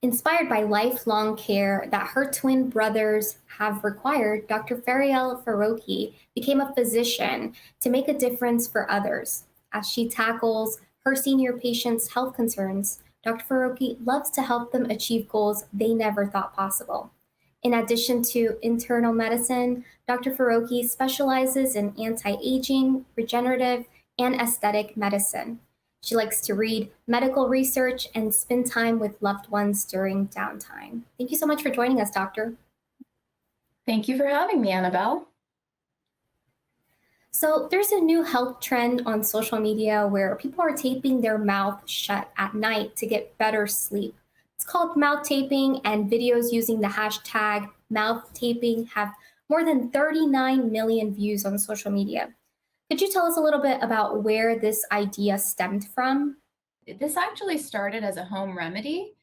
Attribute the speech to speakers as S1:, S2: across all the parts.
S1: Inspired by lifelong care that her twin brothers have required, Dr. Fariel Faroki became a physician to make a difference for others. As she tackles her senior patients' health concerns, Dr. Faroki loves to help them achieve goals they never thought possible. In addition to internal medicine, Dr. Faroki specializes in anti aging, regenerative, and aesthetic medicine. She likes to read medical research and spend time with loved ones during downtime. Thank you so much for joining us, Doctor.
S2: Thank you for having me, Annabelle.
S1: So, there's a new health trend on social media where people are taping their mouth shut at night to get better sleep. It's called mouth taping, and videos using the hashtag mouth taping have more than 39 million views on social media. Could you tell us a little bit about where this idea stemmed from?
S2: This actually started as a home remedy,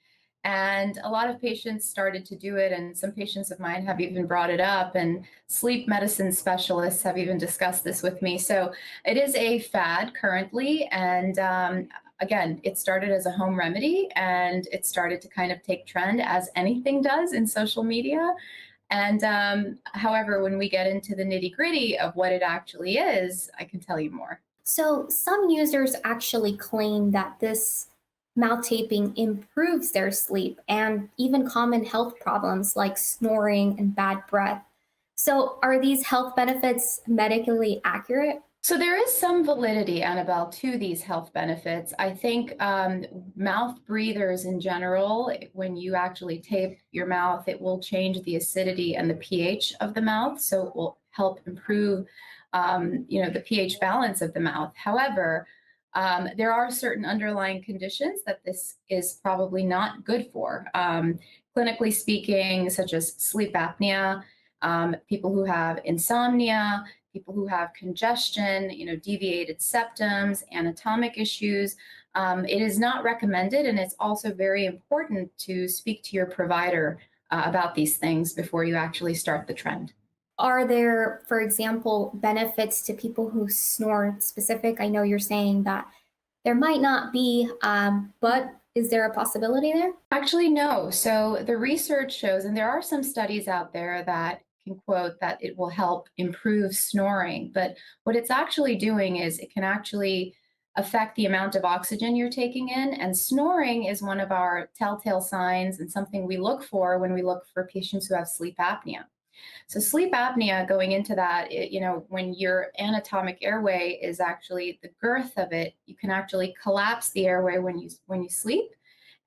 S2: and a lot of patients started to do it, and some patients of mine have even brought it up, and sleep medicine specialists have even discussed this with me. So it is a fad currently, and again, it started as a home remedy, and it started to kind of take trend as anything does in social media. And however, when we get into the nitty gritty of what it actually is, I can tell you more.
S1: So, some users actually claim that this mouth taping improves their sleep and even common health problems like snoring and bad breath. So, are these health benefits medically accurate?
S2: So there is some validity, Annabelle, to these health benefits. I think mouth breathers in general, when you actually tape your mouth, it will change the acidity and the pH of the mouth. So it will help improve, the pH balance of the mouth. However, there are certain underlying conditions that this is probably not good for. Clinically speaking, such as sleep apnea, people who have insomnia, people who have congestion, deviated septums, anatomic issues. It is not recommended, and it's also very important to speak to your provider about these things before you actually start the trend.
S1: Are there, for example, benefits to people who snore specific? I know you're saying that there might not be, but is there a possibility there?
S2: Actually, no. So the research shows, and there are some studies out there that can quote that it will help improve snoring. But what it's actually doing is it can actually affect the amount of oxygen you're taking in. And snoring is one of our telltale signs and something we look for when we look for patients who have sleep apnea. So sleep apnea, going into that, when your anatomic airway is actually the girth of it, you can actually collapse the airway when you sleep,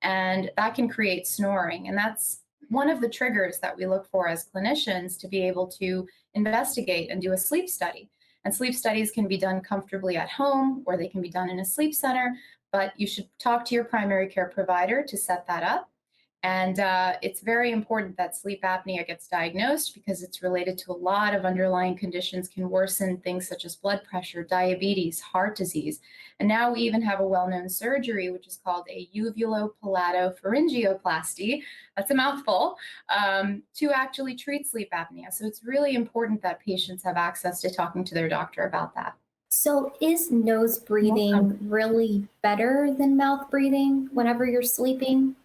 S2: and that can create snoring. And that's one of the triggers that we look for as clinicians to be able to investigate and do a sleep study. And sleep studies can be done comfortably at home, or they can be done in a sleep center, but you should talk to your primary care provider to set that up. And it's very important that sleep apnea gets diagnosed because it's related to a lot of underlying conditions, can worsen things such as blood pressure, diabetes, heart disease. And now we even have a well-known surgery, which is called a uvulopalatopharyngeoplasty. That's a mouthful, to actually treat sleep apnea. So it's really important that patients have access to talking to their doctor about that.
S1: So, is nose
S2: Welcome.
S1: breathing really better than mouth breathing whenever you're sleeping?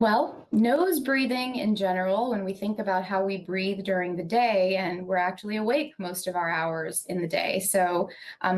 S2: Well, nose breathing in general, when we think about how we breathe during the day, and we're actually awake most of our hours in the day. So,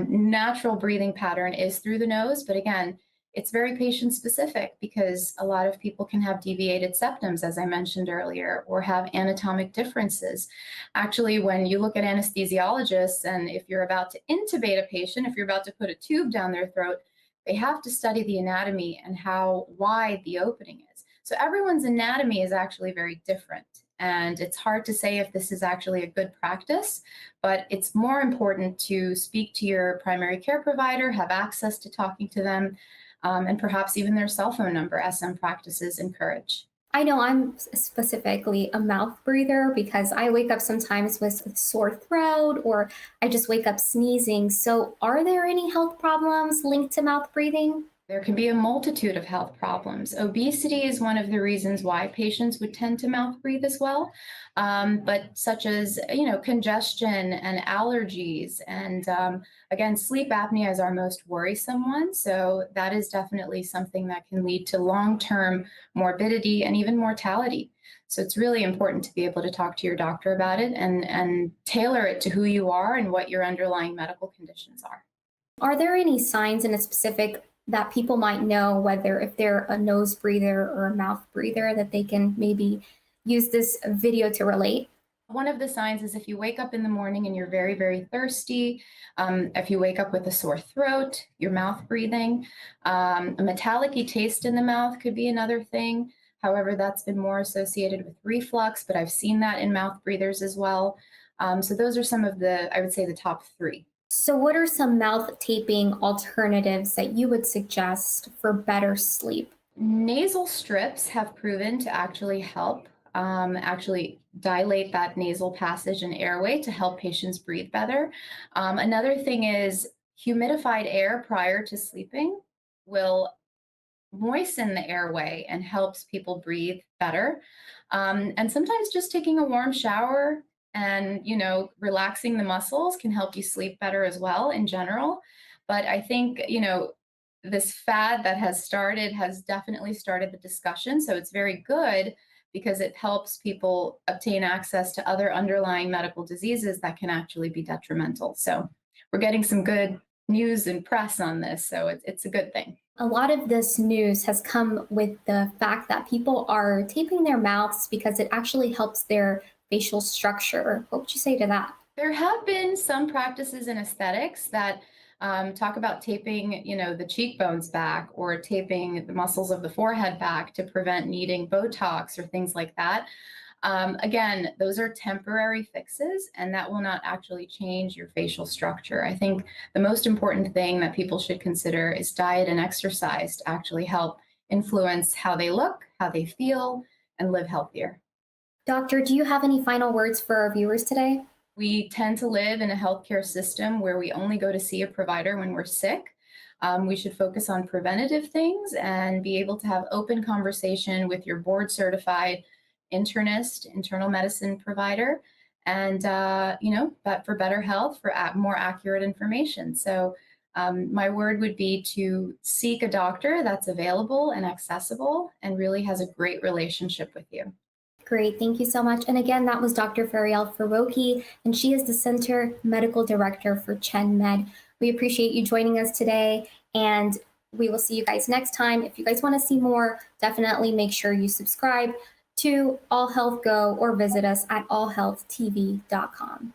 S2: natural breathing pattern is through the nose, but again, it's very patient specific because a lot of people can have deviated septums, as I mentioned earlier, or have anatomic differences. Actually, when you look at anesthesiologists, and if you're about to intubate a patient, if you're about to put a tube down their throat, they have to study the anatomy and how wide the opening is. So everyone's anatomy is actually very different. And it's hard to say if this is actually a good practice, but it's more important to speak to your primary care provider, have access to talking to them, and perhaps even their cell phone number, as some practices encourage.
S1: I know I'm specifically a mouth breather because I wake up sometimes with a sore throat or I just wake up sneezing. So, are there any health problems linked to mouth breathing?
S2: There can be a multitude of health problems. Obesity is one of the reasons why patients would tend to mouth breathe as well, but such as congestion and allergies, and again, sleep apnea is our most worrisome one. So that is definitely something that can lead to long-term morbidity and even mortality. So it's really important to be able to talk to your doctor about it and tailor it to who you are and what your underlying medical conditions are.
S1: Are there any signs in a specific that people might know whether if they're a nose breather or a mouth breather that they can maybe use this video to relate?
S2: One of the signs is if you wake up in the morning and you're very, very thirsty, if you wake up with a sore throat, your mouth breathing, a metallic-y taste in the mouth could be another thing. However, that's been more associated with reflux, but I've seen that in mouth breathers as well. So those are some of the, I would say, the top three.
S1: So, what are some mouth taping alternatives that you would suggest for better sleep?
S2: Nasal strips have proven to actually help, actually dilate that nasal passage and airway to help patients breathe better. Another thing is humidified air prior to sleeping will moisten the airway and helps people breathe better. And sometimes just taking a warm shower and relaxing the muscles can help you sleep better as well in general. But I think this fad that has started has definitely started the discussion. So it's very good because it helps people obtain access to other underlying medical diseases that can actually be detrimental. So we're getting some good news and press on this. So it's a good thing.
S1: A lot of this news has come with the fact that people are taping their mouths because it actually helps their facial structure. What would you say to that?
S2: There have been some practices in aesthetics that talk about taping, the cheekbones back or taping the muscles of the forehead back to prevent needing Botox or things like that. Again, those are temporary fixes, and that will not actually change your facial structure. I think the most important thing that people should consider is diet and exercise to actually help influence how they look, how they feel, and live healthier.
S1: Doctor, do you have any final words for our viewers today?
S2: We tend to live in a healthcare system where we only go to see a provider when we're sick. We should focus on preventative things and be able to have open conversation with your board certified internist, internal medicine provider, and but for better health, for more accurate information. So my word would be to seek a doctor that's available and accessible and really has a great relationship with you.
S1: Great, thank you so much. And again, that was Dr. Fariel Faroki, and she is the Center Medical Director for ChenMed. We appreciate you joining us today, and we will see you guys next time. If you guys want to see more, definitely make sure you subscribe to All Health Go or visit us at allhealthtv.com.